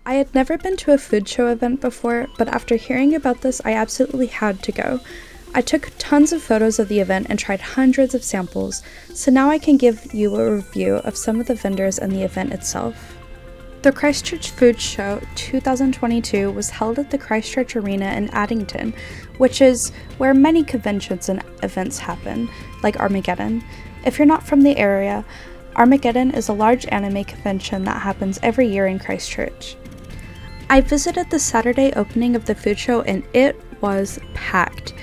I had never been to a food show event before, but after hearing about this, I absolutely had to go. I took tons of photos of the event and tried hundreds of samples, so now I can give you a review of some of the vendors and the event itself. The Christchurch Food Show 2022 was held at the Christchurch Arena in Addington, which is where many conventions and events happen, like Armageddon. If you're not from the area, Armageddon is a large anime convention that happens every year in Christchurch. I visited the Saturday opening of the food show and it was packed.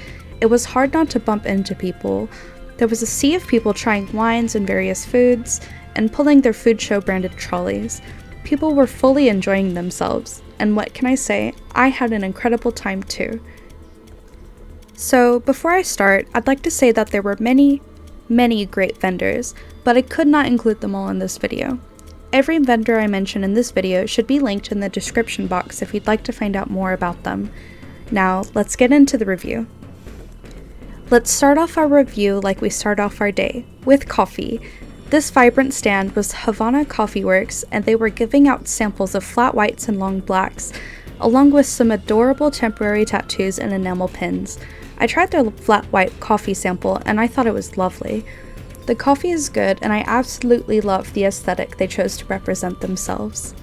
It was hard not to bump into people. There was a sea of people trying wines and various foods and pulling their food show branded trolleys. People were fully enjoying themselves, and what can I say, I had an incredible time too. So before I start, I'd like to say that there were many great vendors, but I could not include them all in this video. Every vendor I mention in this video should be linked in the description box if you'd like to find out more about them. Now, let's get into the review. Let's start off our review like we start off our day, with coffee. This vibrant stand was Havana Coffee Works, and they were giving out samples of flat whites and long blacks, along with some adorable temporary tattoos and enamel pins. I tried their flat white coffee sample and I thought it was lovely. The coffee is good and I absolutely love the aesthetic they chose to represent themselves.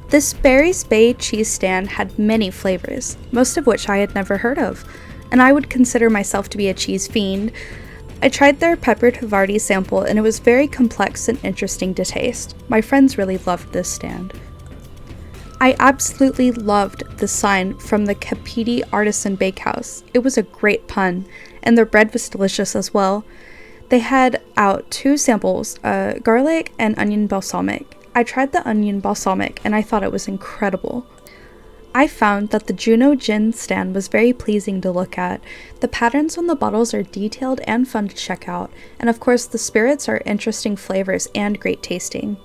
This Barry's Bay cheese stand had many flavors, most of which I had never heard of, and I would consider myself to be a cheese fiend. I tried their peppered Havarti sample and it was very complex and interesting to taste. My friends really loved this stand. I absolutely loved the sign from the Kapiti Artisan Bakehouse. It was a great pun, and their bread was delicious as well. They had out two samples, garlic and onion balsamic. I tried the onion balsamic and I thought it was incredible. I found that the Juno Gin stand was very pleasing to look at. The patterns on the bottles are detailed and fun to check out, and of course the spirits are interesting flavors and great tasting.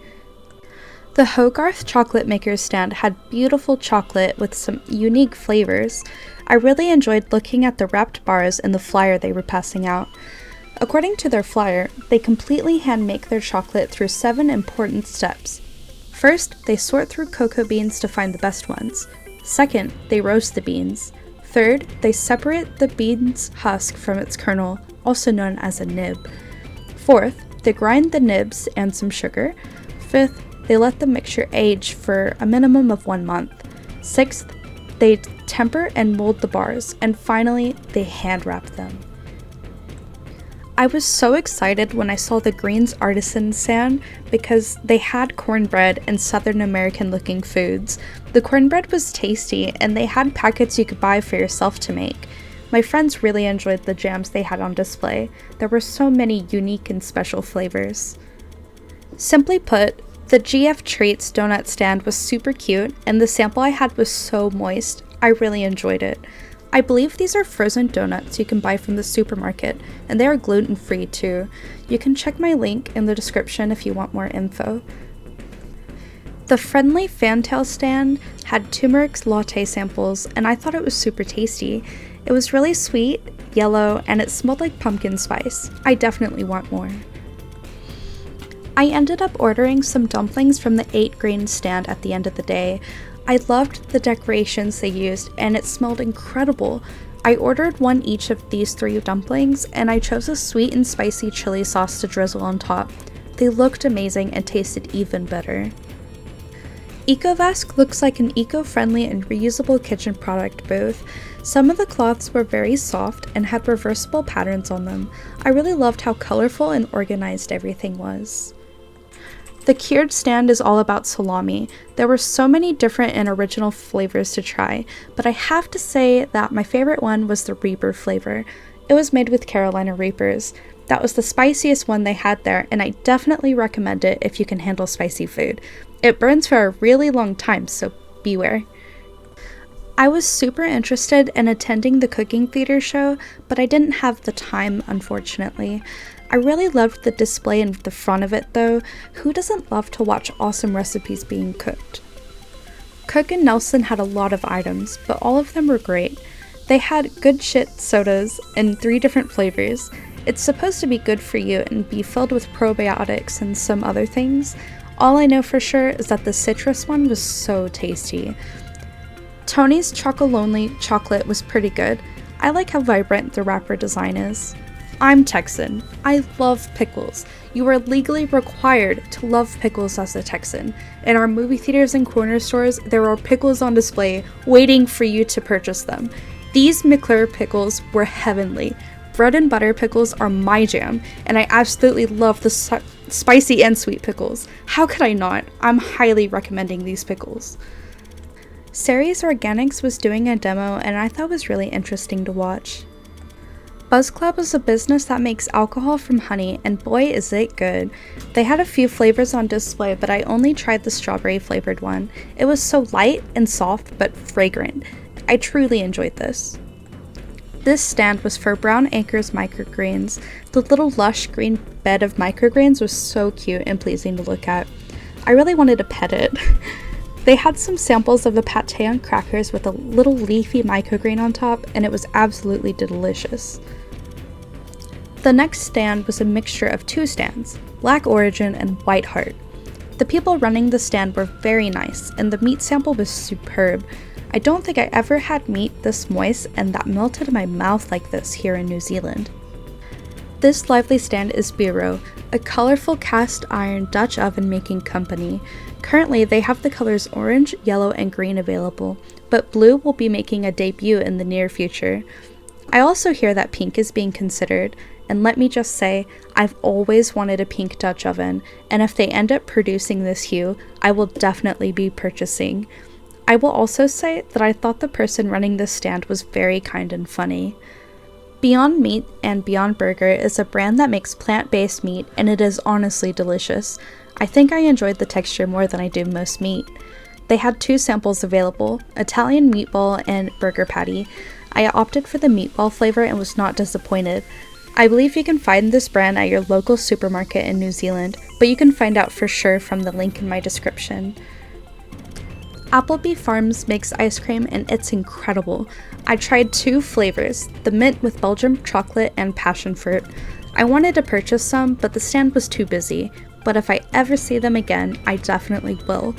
The Hogarth Chocolate Maker's stand had beautiful chocolate with some unique flavors. I really enjoyed looking at the wrapped bars and the flyer they were passing out. According to their flyer, they completely hand-make their chocolate through 7 important steps. First, they sort through cocoa beans to find the best ones. Second, they roast the beans. Third, they separate the bean's husk from its kernel, also known as a nib. Fourth, they grind the nibs and some sugar. Fifth, they let the mixture age for a minimum of 1 month. Sixth, they temper and mold the bars. And finally, they hand wrap them. I was so excited when I saw the Greens Artisan stand because they had cornbread and Southern American looking foods. The cornbread was tasty and they had packets you could buy for yourself to make. My friends really enjoyed the jams they had on display. There were so many unique and special flavors. Simply put, the GF Treats donut stand was super cute and the sample I had was so moist. I really enjoyed it. I believe these are frozen donuts you can buy from the supermarket, and they are gluten-free too. You can check my link in the description if you want more info. The Friendly Fantail stand had turmeric latte samples, and I thought it was super tasty. It was really sweet, yellow, and it smelled like pumpkin spice. I definitely want more. I ended up ordering some dumplings from the 8 grain stand at the end of the day. I loved the decorations they used and it smelled incredible. I ordered one each of these 3 dumplings and I chose a sweet and spicy chili sauce to drizzle on top. They looked amazing and tasted even better. EcoVask looks like an eco-friendly and reusable kitchen product booth. Some of the cloths were very soft and had reversible patterns on them. I really loved how colorful and organized everything was. The cured stand is all about salami. There were so many different and original flavors to try, but I have to say that my favorite one was the Reaper flavor. It was made with Carolina Reapers. That was the spiciest one they had there, and I definitely recommend it if you can handle spicy food. It burns for a really long time, so beware. I was super interested in attending the cooking theater show, but I didn't have the time, unfortunately. I really loved the display in the front of it though. Who doesn't love to watch awesome recipes being cooked? Cook and Nelson had a lot of items, but all of them were great. They had good shit sodas in 3 different flavors. It's supposed to be good for you and be filled with probiotics and some other things. All I know for sure is that the citrus one was so tasty. Tony's Chocolonely chocolate was pretty good. I like how vibrant the wrapper design is. I'm Texan. I love pickles. You are legally required to love pickles as a Texan. In our movie theaters and corner stores, there are pickles on display waiting for you to purchase them. These McClure pickles were heavenly. Bread and butter pickles are my jam, and I absolutely love the spicy and sweet pickles. How could I not? I'm highly recommending these pickles. Sari's Organics was doing a demo, and I thought it was really interesting to watch. Buzz Club is a business that makes alcohol from honey, and boy is it good. They had a few flavors on display, but I only tried the strawberry flavored one. It was so light and soft, but fragrant. I truly enjoyed this. This stand was for Brown Acres microgreens. The little lush green bed of microgreens was so cute and pleasing to look at. I really wanted to pet it. They had some samples of the pate on crackers with a little leafy microgreen on top, and it was absolutely delicious. The next stand was a mixture of two stands, Black Origin and White Heart. The people running the stand were very nice, and the meat sample was superb. I don't think I ever had meat this moist and that melted in my mouth like this here in New Zealand. This lively stand is Bureau, a colorful cast iron Dutch oven making company. Currently, they have the colors orange, yellow, and green available, but blue will be making a debut in the near future. I also hear that pink is being considered, and let me just say, I've always wanted a pink Dutch oven, and if they end up producing this hue, I will definitely be purchasing. I will also say that I thought the person running this stand was very kind and funny. Beyond Meat and Beyond Burger is a brand that makes plant-based meat, and it is honestly delicious. I think I enjoyed the texture more than I do most meat. They had two samples available, Italian meatball and burger patty. I opted for the meatball flavor and was not disappointed. I believe you can find this brand at your local supermarket in New Zealand, but you can find out for sure from the link in my description. Applebee Farms makes ice cream and it's incredible. I tried two flavors, the mint with Belgian chocolate and passion fruit. I wanted to purchase some, but the stand was too busy, but if I ever see them again, I definitely will.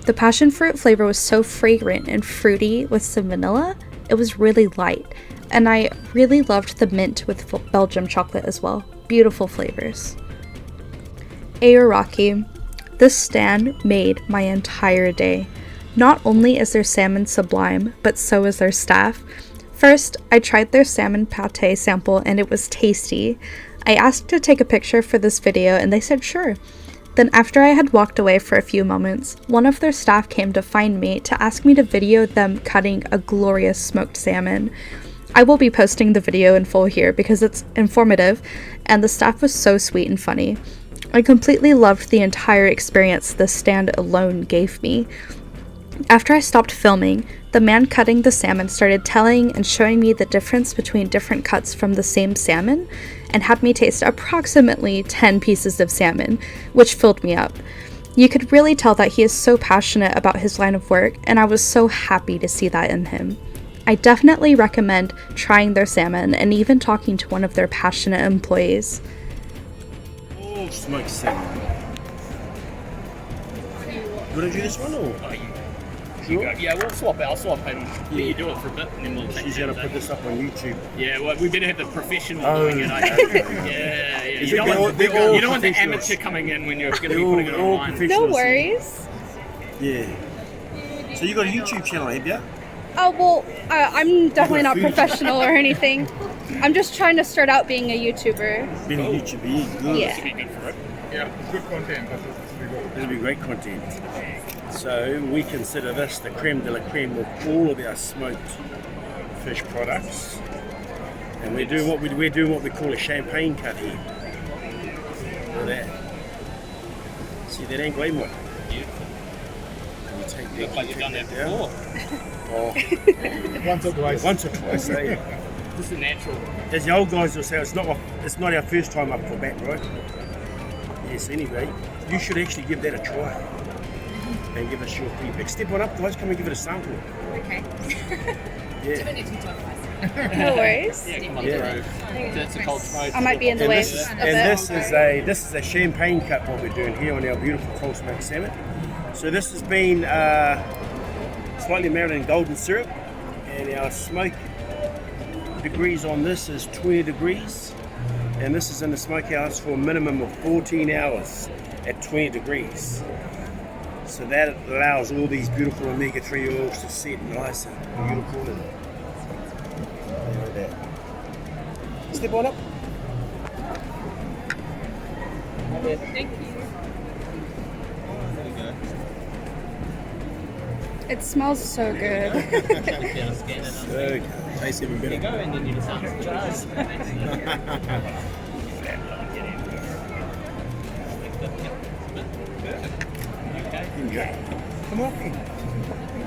The passion fruit flavor was so fragrant and fruity with some vanilla, it was really light, and I really loved the mint with Belgian chocolate as well. Beautiful flavors. Aoraki. This stand made my entire day. Not only is their salmon sublime, but so is their staff. First, I tried their salmon pate sample and it was tasty. I asked to take a picture for this video and they said sure. Then after I had walked away for a few moments, one of their staff came to find me to ask me to video them cutting a glorious smoked salmon. I will be posting the video in full here because it's informative and the staff was so sweet and funny. I completely loved the entire experience this stand alone gave me. After I stopped filming, the man cutting the salmon started telling and showing me the difference between different cuts from the same salmon and had me taste approximately 10 pieces of salmon, which filled me up. You could really tell that he is so passionate about his line of work, and I was so happy to see that in him. I definitely recommend trying their salmon and even talking to one of their passionate employees. Oh, smoked salmon. You want to do this one or? Yeah, we'll swap out. I'll swap and let you do it for a bit, and then we'll take She's going to put this up on YouTube. Yeah, well, we better have the professional doing it. Yeah. You don't want the amateur coming in when you're going to be putting it online. No worries. Yeah. So you got a YouTube channel, have you? Oh, well, I'm definitely not professional or anything. I'm just trying to start out being a YouTuber. Being a YouTuber, yeah, good. Yeah. Be good for it. Yeah, good content. It'll be great content. So we consider this the creme de la creme of all of our smoked fish products, and we're doing what we call a champagne cut here. Look at that. See that angle, one? Beautiful. You take that. Looks like you've done that before. Oh, once or twice. Eh? This is natural. As the old guys will say, it's not our first time up for bat, right? Yes. Anyway, you should actually give that a try. And give us your feedback. Step on up, guys. Come and give it a sample. Okay. Yeah. Do we need to do it, guys? No worries. Yeah, come on Yeah. through. That's a cold smoke. I might be in the way a bit. This is a champagne cup what we're doing here on our beautiful cold smoked salmon. So this has been slightly marinated in golden syrup, and our smoke degrees on this is 20 degrees, and this is in the smokehouse for a minimum of 14 hours at 20 degrees. So that allows all these beautiful omega-3 oils to sit nice and beautiful. And like that. Step on up. Thank you. It smells so good. So tastes even better. Go and then you just Come on.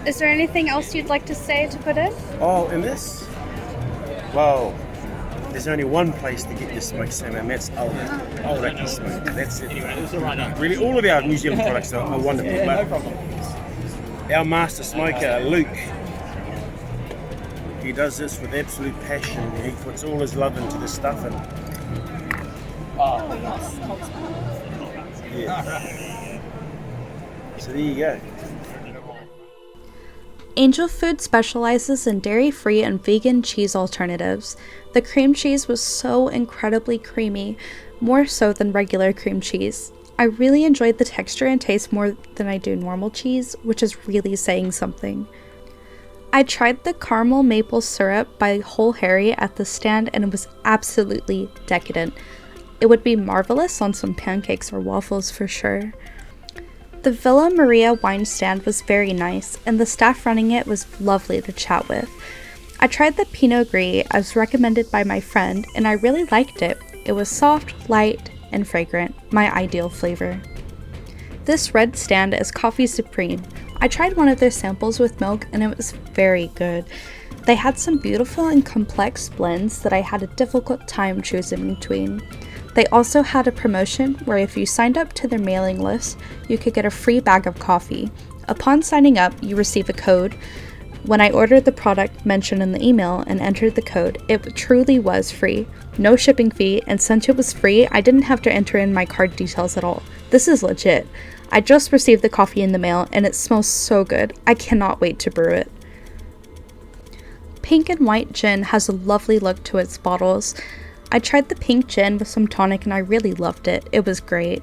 Is there anything else you'd like to say to put in? Oh, and this? Well, there's only one place to get your smoked salmon, and that's Old Aki Smoke. That's it. Really, all of our New Zealand products are wonderful. Yeah, no But problem. our master smoker, Luke, he does this with absolute passion. He puts all his love into this stuff, and yeah. So there you go. Angel Food specializes in dairy-free and vegan cheese alternatives. The cream cheese was so incredibly creamy, more so than regular cream cheese. I really enjoyed the texture and taste more than I do normal cheese, which is really saying something. I tried the caramel maple syrup by Whole Harry at the stand, and it was absolutely decadent. It would be marvelous on some pancakes or waffles for sure. The Villa Maria wine stand was very nice, and the staff running it was lovely to chat with. I tried the Pinot Gris as recommended by my friend, and I really liked it. It was soft, light, and fragrant, my ideal flavor. This red stand is Coffee Supreme. I tried one of their samples with milk, and it was very good. They had some beautiful and complex blends that I had a difficult time choosing between. They also had a promotion where if you signed up to their mailing list, you could get a free bag of coffee. Upon signing up, you receive a code. When I ordered the product mentioned in the email and entered the code, it truly was free. No shipping fee, and since it was free, I didn't have to enter in my card details at all. This is legit. I just received the coffee in the mail, and it smells so good. I cannot wait to brew it. Pink and white gin has a lovely look to its bottles. I tried the pink gin with some tonic and I really loved it. It was great.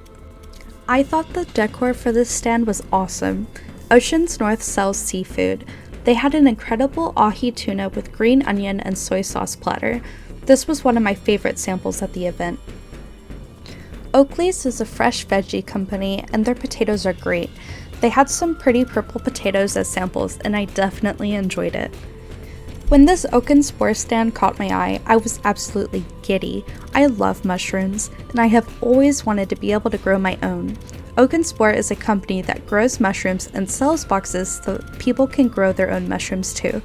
I thought the decor for this stand was awesome. Oceans North sells seafood. They had an incredible ahi tuna with green onion and soy sauce platter. This was one of my favorite samples at the event. Oakley's is a fresh veggie company and their potatoes are great. They had some pretty purple potatoes as samples and I definitely enjoyed it. When this Oaken Spore stand caught my eye, I was absolutely giddy. I love mushrooms, and I have always wanted to be able to grow my own. Oaken Spore is a company that grows mushrooms and sells boxes so people can grow their own mushrooms too.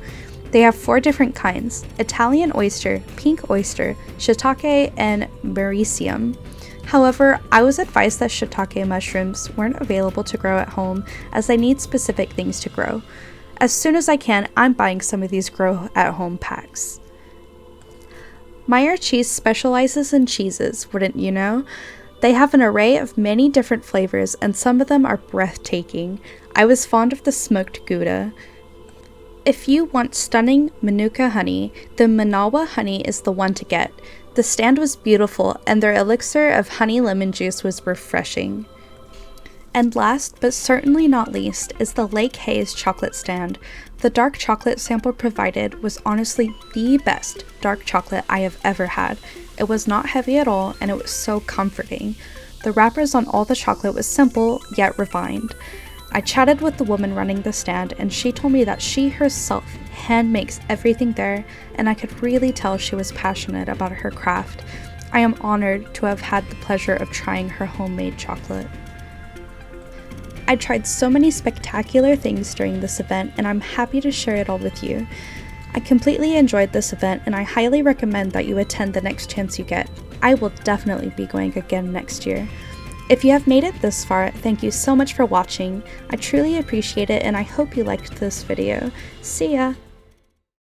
They have 4 different kinds: Italian oyster, pink oyster, shiitake, and Mauricium. However, I was advised that shiitake mushrooms weren't available to grow at home as they need specific things to grow. As soon as I can, I'm buying some of these grow at home packs. Meyer Cheese specializes in cheeses, wouldn't you know? They have an array of many different flavors and some of them are breathtaking. I was fond of the smoked Gouda. If you want stunning Manuka honey, the Manawa honey is the one to get. The stand was beautiful and their elixir of honey lemon juice was refreshing. And last, but certainly not least, is the Lake Hayes chocolate stand. The dark chocolate sample provided was honestly the best dark chocolate I have ever had. It was not heavy at all, and it was so comforting. The wrappers on all the chocolate was simple, yet refined. I chatted with the woman running the stand, and she told me that she herself hand makes everything there, and I could really tell she was passionate about her craft. I am honored to have had the pleasure of trying her homemade chocolate. I tried so many spectacular things during this event, and I'm happy to share it all with you. I completely enjoyed this event, and I highly recommend that you attend the next chance you get. I will definitely be going again next year. If you have made it this far, thank you so much for watching. I truly appreciate it, and I hope you liked this video. See ya!